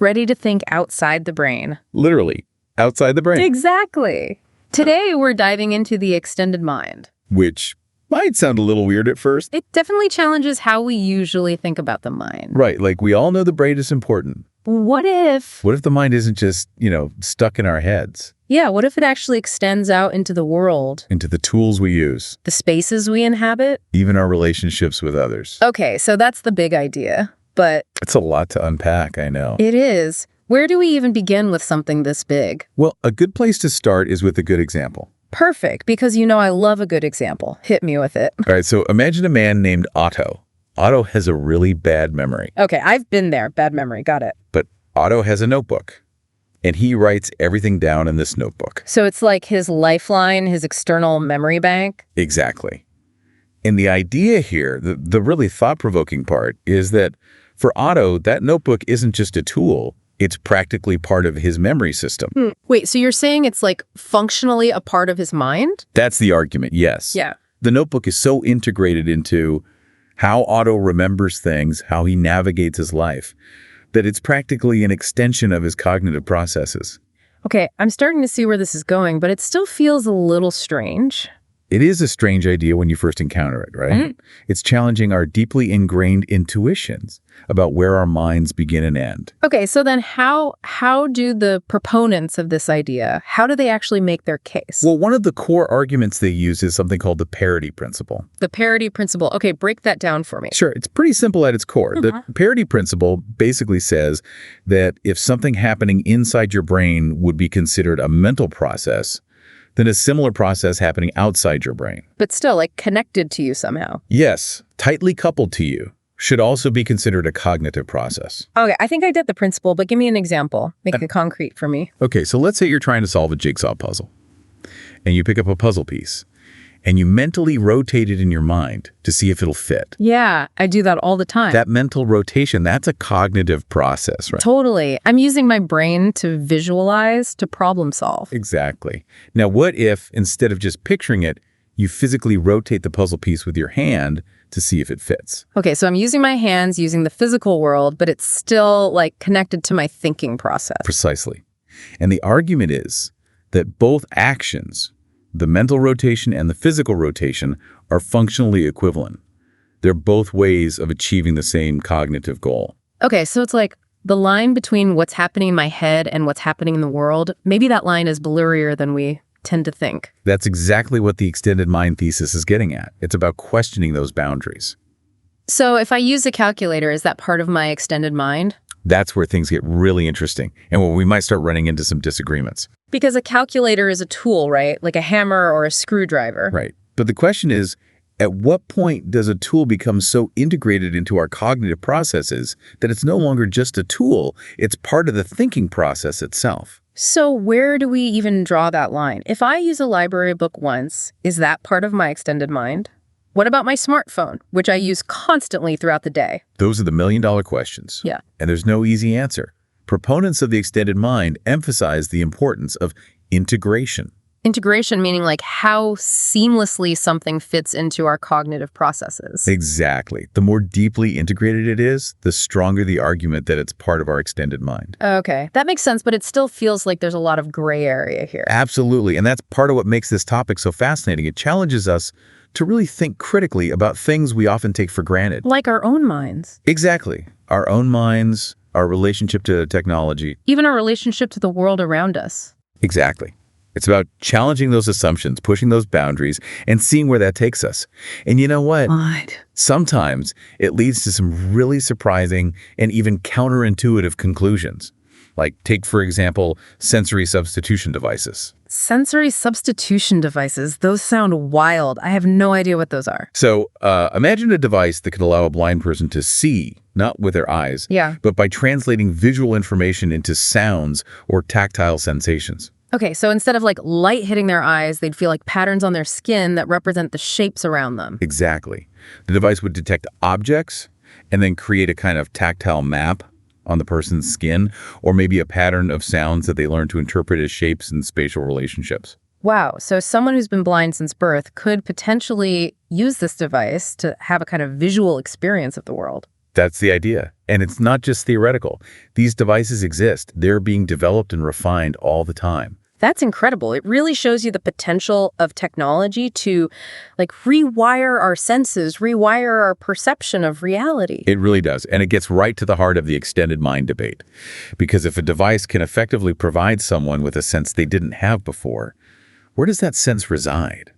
ready to think outside the brain. Literally, outside the brain. Exactly. Today, we're diving into the extended mind. Which might sound a little weird at first. It definitely challenges how we usually think about the mind. Right, like we all know the brain is important. What if the mind isn't just, stuck in our heads? Yeah, what if it actually extends out into the world? Into the tools we use. The spaces we inhabit? Even our relationships with others. Okay, so that's the big idea, but... It's a lot to unpack, I know. It is. Where do we even begin with something this big? Well, a good place to start is with a good example. Perfect, because I love a good example. Hit me with it. All right, so imagine a man named Otto. Otto has a really bad memory. Okay, I've been there. Bad memory. Got it. But Otto has a notebook, and he writes everything down in this notebook. So it's like his lifeline, his external memory bank? Exactly. And the idea here, the really thought-provoking part, is that for Otto, that notebook isn't just a tool. It's practically part of his memory system. Wait, so you're saying it's like functionally a part of his mind? That's the argument, yes. Yeah. The notebook is so integrated into how Otto remembers things, how he navigates his life, that it's practically an extension of his cognitive processes. Okay, I'm starting to see where this is going, but it still feels a little strange. It is a strange idea when you first encounter it, right? It's challenging our deeply ingrained intuitions about where our minds begin and end. Okay, so then how do the proponents of this idea, how do they actually make their case? Well, one of the core arguments they use is something called the parity principle. The parity principle. Okay, break that down for me. Sure, it's pretty simple at its core. The parity principle basically says that if something happening inside your brain would be considered a mental process, then a similar process happening outside your brain. But still, like, connected to you somehow. Yes, tightly coupled to you, should also be considered a cognitive process. Okay, I think I did the principle, but give me an example. Make it concrete for me. Okay, so let's say you're trying to solve a jigsaw puzzle, and you pick up a puzzle piece, and you mentally rotate it in your mind to see if it'll fit. Yeah, I do that all the time. That mental rotation, that's a cognitive process, right? Totally. I'm using my brain to visualize, to problem solve. Exactly. Now, what if, instead of just picturing it, you physically rotate the puzzle piece with your hand to see if it fits? Okay, so I'm using my hands, using the physical world, but it's still, like, connected to my thinking process. Precisely. And the argument is that both actions, the mental rotation and the physical rotation, are functionally equivalent. They're both ways of achieving the same cognitive goal. Okay, so it's like the line between what's happening in my head and what's happening in the world, maybe that line is blurrier than we tend to think. That's exactly what the extended mind thesis is getting at. It's about questioning those boundaries. So if I use a calculator, is that part of my extended mind? That's where things get really interesting, and where we might start running into some disagreements. Because a calculator is a tool, right? Like a hammer or a screwdriver. Right. But the question is, at what point does a tool become so integrated into our cognitive processes that it's no longer just a tool, it's part of the thinking process itself? So where do we even draw that line? If I use a library book once, is that part of my extended mind? What about my smartphone, which I use constantly throughout the day? Those are the million-dollar questions. Yeah. And there's no easy answer. Proponents of the extended mind emphasize the importance of integration. Integration meaning like how seamlessly something fits into our cognitive processes. Exactly. The more deeply integrated it is, the stronger the argument that it's part of our extended mind. Okay, that makes sense, but it still feels like there's a lot of gray area here. Absolutely. And that's part of what makes this topic so fascinating. It challenges us to really think critically about things we often take for granted. Like our own minds. Exactly. Our own minds, our relationship to technology. Even our relationship to the world around us. Exactly. It's about challenging those assumptions, pushing those boundaries, and seeing where that takes us. And you know what? Sometimes it leads to some really surprising and even counterintuitive conclusions. Like, take, for example, sensory substitution devices. Sensory substitution devices, those sound wild. I have no idea what those are. So imagine a device that could allow a blind person to see, not with their eyes, but by translating visual information into sounds or tactile sensations. Okay, so instead of like light hitting their eyes, they'd feel like patterns on their skin that represent the shapes around them. Exactly. The device would detect objects and then create a kind of tactile map on the person's skin, or maybe a pattern of sounds that they learn to interpret as shapes and spatial relationships. Wow, so someone who's been blind since birth could potentially use this device to have a kind of visual experience of the world. That's the idea. And it's not just theoretical. These devices exist. They're being developed and refined all the time. That's incredible. It really shows you the potential of technology to, like, rewire our senses, rewire our perception of reality. It really does. And it gets right to the heart of the extended mind debate. Because if a device can effectively provide someone with a sense they didn't have before, where does that sense reside?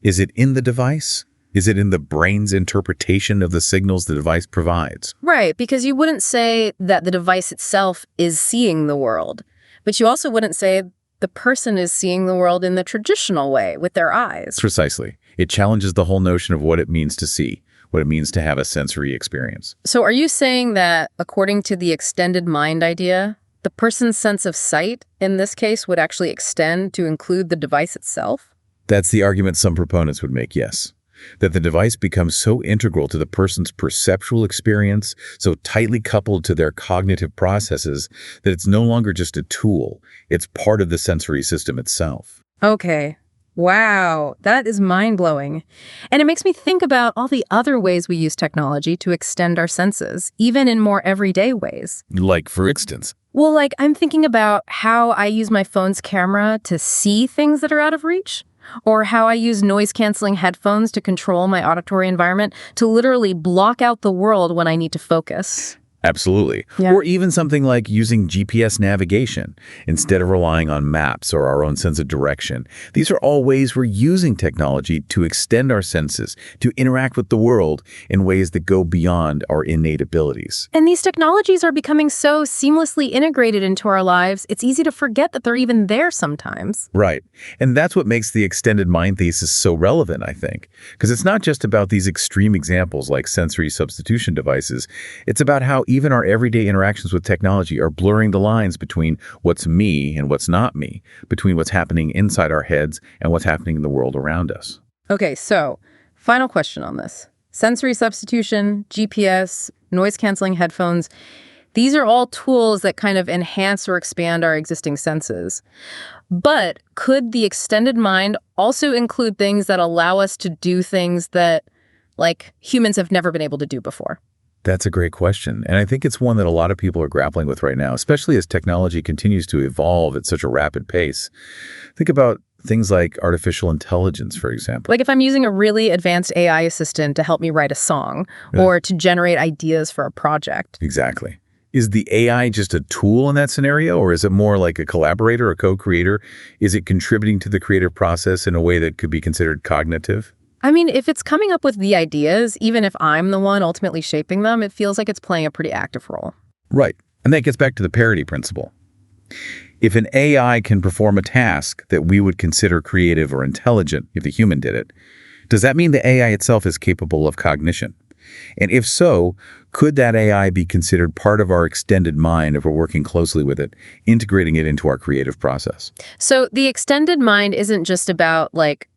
Is it in the device? Is it in the brain's interpretation of the signals the device provides? Right, because you wouldn't say that the device itself is seeing the world, but you also wouldn't say the person is seeing the world in the traditional way with their eyes. Precisely. It challenges the whole notion of what it means to see, what it means to have a sensory experience. So are you saying that, according to the extended mind idea, the person's sense of sight, in this case, would actually extend to include the device itself? That's the argument some proponents would make, yes. That the device becomes so integral to the person's perceptual experience, so tightly coupled to their cognitive processes, that it's no longer just a tool. It's part of the sensory system itself. Okay. Wow, that is mind-blowing. And it makes me think about all the other ways we use technology to extend our senses, even in more everyday ways. Like, for instance? Well, like, I'm thinking about how I use my phone's camera to see things that are out of reach, or how I use noise-canceling headphones to control my auditory environment to literally block out the world when I need to focus. Absolutely. Yeah. Or even something like using GPS navigation instead of relying on maps or our own sense of direction. These are all ways we're using technology to extend our senses, to interact with the world in ways that go beyond our innate abilities. And these technologies are becoming so seamlessly integrated into our lives, it's easy to forget that they're even there sometimes. Right. And that's what makes the extended mind thesis so relevant, I think. Because it's not just about these extreme examples like sensory substitution devices. It's about how even our everyday interactions with technology are blurring the lines between what's me and what's not me, between what's happening inside our heads and what's happening in the world around us. Okay, so final question on this. Sensory substitution, GPS, noise-canceling headphones, these are all tools that kind of enhance or expand our existing senses. But could the extended mind also include things that allow us to do things that, like, humans have never been able to do before? That's a great question. And I think it's one that a lot of people are grappling with right now, especially as technology continues to evolve at such a rapid pace. Think about things like artificial intelligence, for example. Like if I'm using a really advanced AI assistant to help me write a song or to generate ideas for a project. Exactly. Is the AI just a tool in that scenario, or is it more like a collaborator, a co-creator? Is it contributing to the creative process in a way that could be considered cognitive? I mean, if it's coming up with the ideas, even if I'm the one ultimately shaping them, it feels like it's playing a pretty active role. Right. And that gets back to the parity principle. If an AI can perform a task that we would consider creative or intelligent if a human did it, does that mean the AI itself is capable of cognition? And if so, could that AI be considered part of our extended mind if we're working closely with it, integrating it into our creative process? So the extended mind isn't just about, like,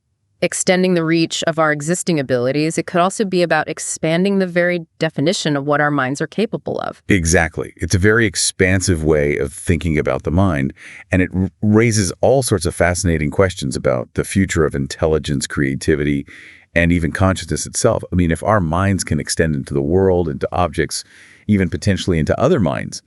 extending the reach of our existing abilities. It could also be about expanding the very definition of what our minds are capable of. Exactly. It's a very expansive way of thinking about the mind, and it raises all sorts of fascinating questions about the future of intelligence, creativity, and even consciousness itself. I mean, if our minds can extend into the world, into objects, even potentially into other minds,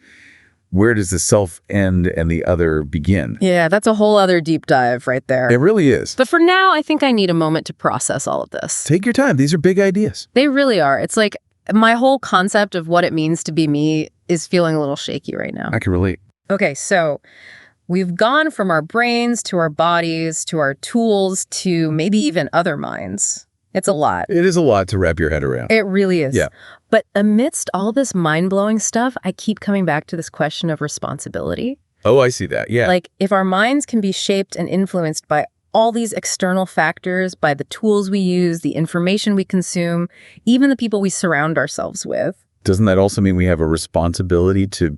where does the self end and the other begin? Yeah, that's a whole other deep dive right there. It really is. But for now, I think I need a moment to process all of this. Take your time. These are big ideas. They really are. It's like my whole concept of what it means to be me is feeling a little shaky right now. I can relate. Okay, so we've gone from our brains to our bodies to our tools to maybe even other minds. It's a lot. It is a lot to wrap your head around. It really is. Yeah. But amidst all this mind-blowing stuff, I keep coming back to this question of responsibility. Oh, I see that. Yeah. Like, if our minds can be shaped and influenced by all these external factors, by the tools we use, the information we consume, even the people we surround ourselves with. Doesn't that also mean we have a responsibility to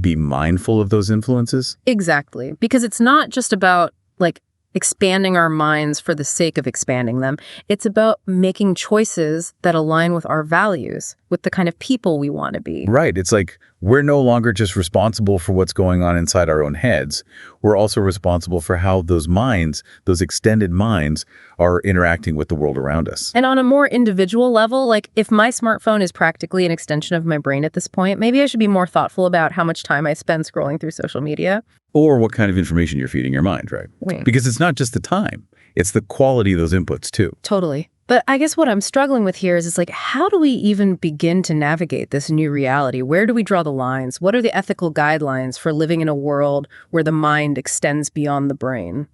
be mindful of those influences? Exactly. Because it's not just about, like, expanding our minds for the sake of expanding them. It's about making choices that align with our values, with the kind of people we want to be. Right. It's like we're no longer just responsible for what's going on inside our own heads. We're also responsible for how those minds, those extended minds, are interacting with the world around us. And on a more individual level, like if my smartphone is practically an extension of my brain at this point, maybe I should be more thoughtful about how much time I spend scrolling through social media. Or what kind of information you're feeding your mind, right? Right. Because it's not just the time, it's the quality of those inputs too. Totally. But I guess what I'm struggling with here is like, how do we even begin to navigate this new reality? Where do we draw the lines? What are the ethical guidelines for living in a world where the mind extends beyond the brain?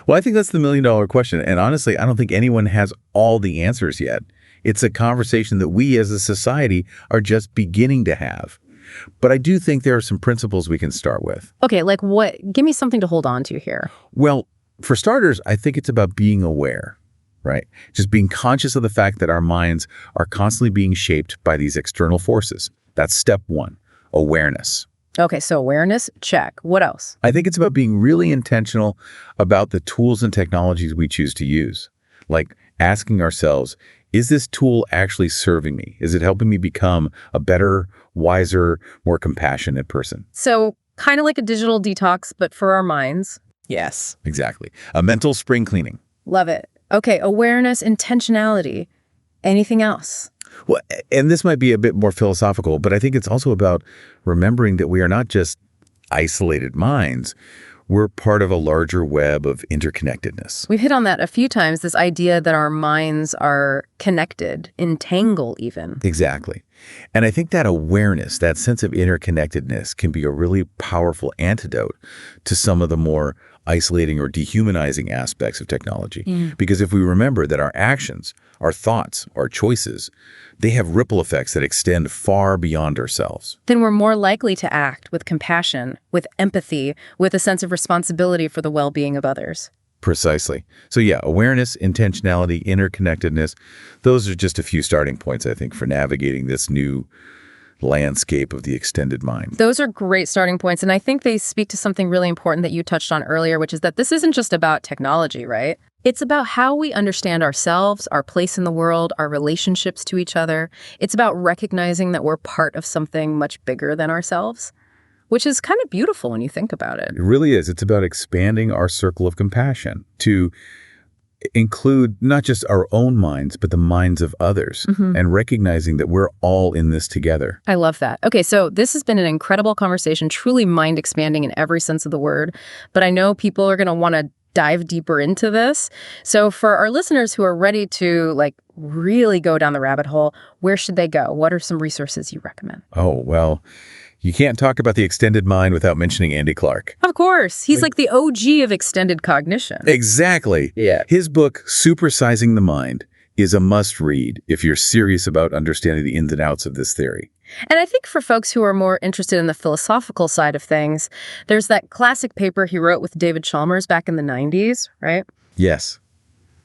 Well, I think that's the million-dollar question. And honestly, I don't think anyone has all the answers yet. It's a conversation that we as a society are just beginning to have. But I do think there are some principles we can start with. Okay, like what? Give me something to hold on to here. Well, for starters, I think it's about being aware, right? Just being conscious of the fact that our minds are constantly being shaped by these external forces. That's step one, awareness. Okay, so awareness, check. What else? I think it's about being really intentional about the tools and technologies we choose to use. Like asking ourselves, is this tool actually serving me? Is it helping me become a better, wiser, more compassionate person? So kind of like a digital detox, but for our minds. Yes. Exactly. A mental spring cleaning. Love it. Okay, awareness, intentionality. Anything else? Well, and this might be a bit more philosophical, but I think it's also about remembering that we are not just isolated minds. We're part of a larger web of interconnectedness. We've hit on that a few times, this idea that our minds are connected, entangled even. Exactly. And I think that awareness, that sense of interconnectedness can be a really powerful antidote to some of the more isolating or dehumanizing aspects of technology. Because if we remember that our actions, our thoughts, our choices, they have ripple effects that extend far beyond ourselves. Then we're more likely to act with compassion, with empathy, with a sense of responsibility for the well-being of others. Precisely. So yeah, awareness, intentionality, interconnectedness, those are just a few starting points, I think, for navigating this new landscape of the extended mind. Those are great starting points, and I think they speak to something really important that you touched on earlier, which is that this isn't just about technology, right? It's about how we understand ourselves, our place in the world, our relationships to each other. It's about recognizing that we're part of something much bigger than ourselves, which is kind of beautiful when you think about it. It really is. It's about expanding our circle of compassion to include not just our own minds, but the minds of others, and recognizing that we're all in this together. I love that. Okay, so this has been an incredible conversation, truly mind-expanding in every sense of the word, but I know people are going to want to dive deeper into this. So for our listeners who are ready to really go down the rabbit hole, where should they go? What are some resources you recommend? Oh, well, you can't talk about the extended mind without mentioning Andy Clark. Of course. He's like the OG of extended cognition. Exactly. Yeah. His book, Supersizing the Mind, is a must-read if you're serious about understanding the ins and outs of this theory. And I think for folks who are more interested in the philosophical side of things, there's that classic paper he wrote with David Chalmers back in the 90s, right? Yes.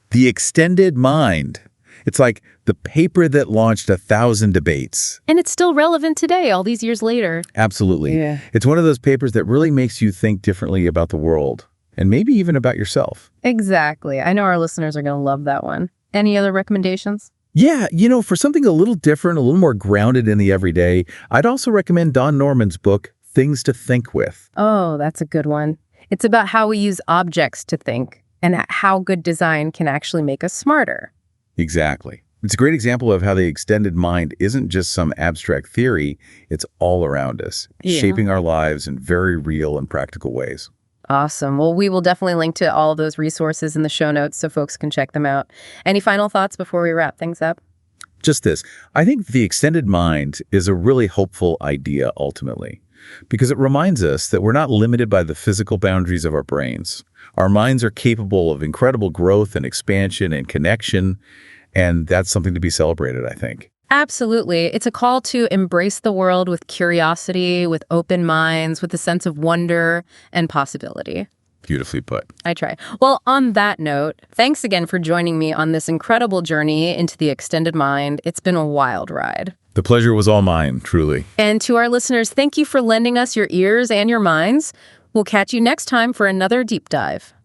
The Extended Mind. It's like the paper that launched 1,000 debates. And it's still relevant today, all these years later. Absolutely. Yeah. It's one of those papers that really makes you think differently about the world, and maybe even about yourself. Exactly. I know our listeners are going to love that one. Any other recommendations? Yeah, for something a little different, a little more grounded in the everyday, I'd also recommend Don Norman's book, Things to Think With. Oh, that's a good one. It's about how we use objects to think and how good design can actually make us smarter. Exactly. It's a great example of how the extended mind isn't just some abstract theory, it's all around us, shaping our lives in very real and practical ways. Awesome. Well, we will definitely link to all of those resources in the show notes so folks can check them out. Any final thoughts before we wrap things up? Just this. I think the extended mind is a really hopeful idea ultimately, because it reminds us that we're not limited by the physical boundaries of our brains. Our minds are capable of incredible growth and expansion and connection, and that's something to be celebrated, I think. Absolutely. It's a call to embrace the world with curiosity, with open minds, with a sense of wonder and possibility. Beautifully put. I try. Well, on that note, thanks again for joining me on this incredible journey into the extended mind. It's been a wild ride. The pleasure was all mine, truly. And to our listeners, thank you for lending us your ears and your minds. We'll catch you next time for another deep dive.